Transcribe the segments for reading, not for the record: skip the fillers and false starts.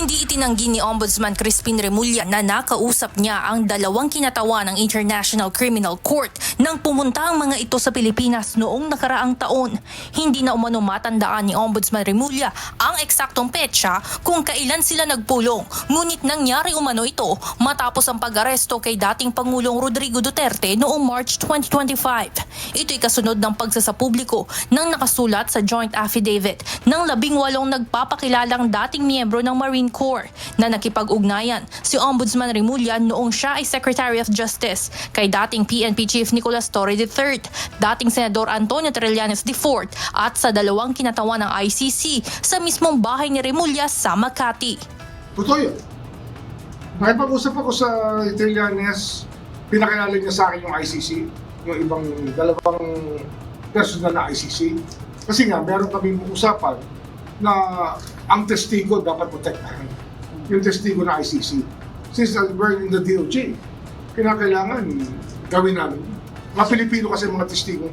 Hindi itinanggi ni Ombudsman Crispin Remulla na nakausap niya ang dalawang kinatawan ng International Criminal Court nang pumunta ang mga ito sa Pilipinas noong nakaraang taon. Hindi na umano matandaan ni Ombudsman Remulla ang eksaktong petsa kung kailan sila nagpulong. Ngunit nangyari umano ito matapos ang pag-aresto kay dating Pangulong Rodrigo Duterte noong March 2025. Ito'y kasunod ng pagsasapubliko ng nakasulat sa joint affidavit ng 18 nagpapakilalang dating miyembro ng Marine Corps na nakipag-ugnayan si Ombudsman Remulla noong siya ay Secretary of Justice kay dating PNP Chief Nicolas Torre III, dating Senador Antonio Trillanes IV at sa dalawang kinatawan ng ICC sa mismong bahay ni Remulla sa Makati. Totoo yun. Nakipag-usap ako sa Trillanes, pinakilala niya sa akin yung ICC, yung ibang dalawang personal na ICC. Kasi nga, meron kaming usapan na ang testigo dapat protektahan. Yung testigo na ICC. Since we're in the DOJ, kinakailangan gawin namin. Mga Pilipino kasi mga testigo.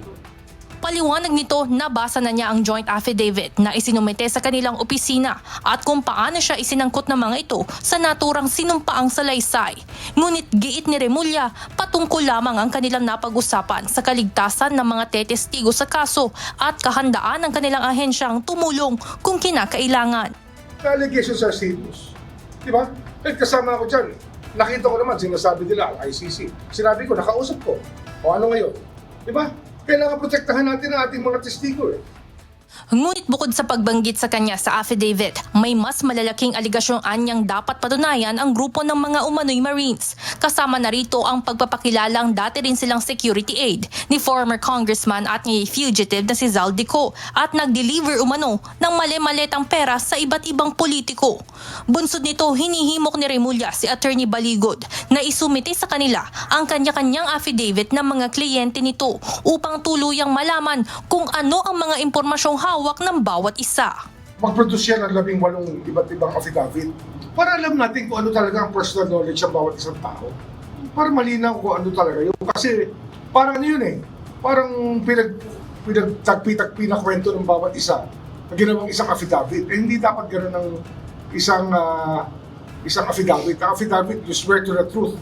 Paliwanag nito, nabasa na niya ang joint affidavit na isinumite sa kanilang opisina at kung paano siya isinangkot ng mga ito sa naturang sinumpaang salaysay. Ngunit giit ni Remulla, patungkol lamang ang kanilang napag-usapan sa kaligtasan ng mga tetestigo sa kaso at kahandaan ng kanilang ahensyang tumulong kung kinakailangan. Allegations are serious. Diba? Kahit kasama ako dyan, nakita ko naman, sinasabi nila ang ICC. Sinabi ko, nakausap ko. O ano ngayon? Diba? Kailangan protektahan natin ang ating mga testigo eh. Ngunit bukod sa pagbanggit sa kanya sa affidavit, may mas malalaking aligasyong anyang dapat patunayan ang grupo ng mga umano'y Marines. Kasama na rito ang pagpapakilalang dati rin silang security aid ni former congressman at ni fugitive na si Zaldico at nag-deliver umano ng mali-maletang pera sa iba't ibang politiko. Bunsod nito, hinihimok ni Remulla si Attorney Baligod na isumite sa kanila ang kanya-kanyang affidavit ng mga kliyente nito upang tuluyang malaman kung ano ang mga impormasyong hawak ng bawat isa. Mag-produce yan ng 18 iba't ibang affidavit para alam natin kung ano talaga ang personal knowledge ng bawat isang tao. Para malinaw kung ano talaga yun. Kasi parang ano yun eh, parang pinagtagpi-tagpi na kwento ng bawat isa na ginawang isang affidavit. Eh, hindi dapat gano'n ng isang affidavit. Ang affidavit, you swear to the truth,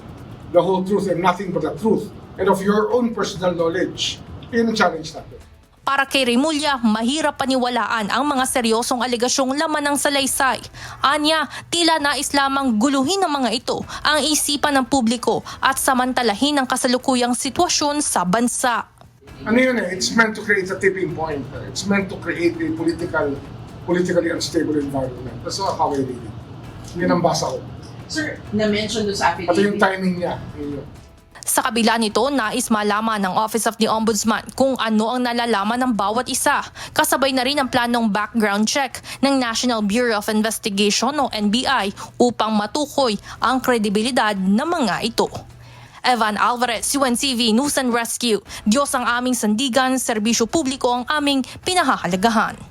the whole truth and nothing but the truth, and of your own personal knowledge. Yun ang challenge natin. Para kay Remulla, mahirap paniwalaan ang mga seryosong aligasyong laman ng salaysay. Anya, tila nais lamang guluhin ng mga ito ang isipan ng publiko at samantalahin ang kasalukuyang sitwasyon sa bansa. Ano yun eh, it's meant to create a tipping point. It's meant to create a politically unstable environment. That's how I read it. Yun ang basa ko. Sir, na-mention doon sa affidavit. Pati yung timing niya. Yun. Sa kabila nito, nais malaman ng Office of the Ombudsman kung ano ang nalalaman ng bawat isa. Kasabay na rin ang planong background check ng National Bureau of Investigation o NBI upang matukoy ang kredibilidad ng mga ito. Evan Alvarez, UNTV News and Rescue. Diyos ang aming sandigan, serbisyo publiko ang aming pinahahalagahan.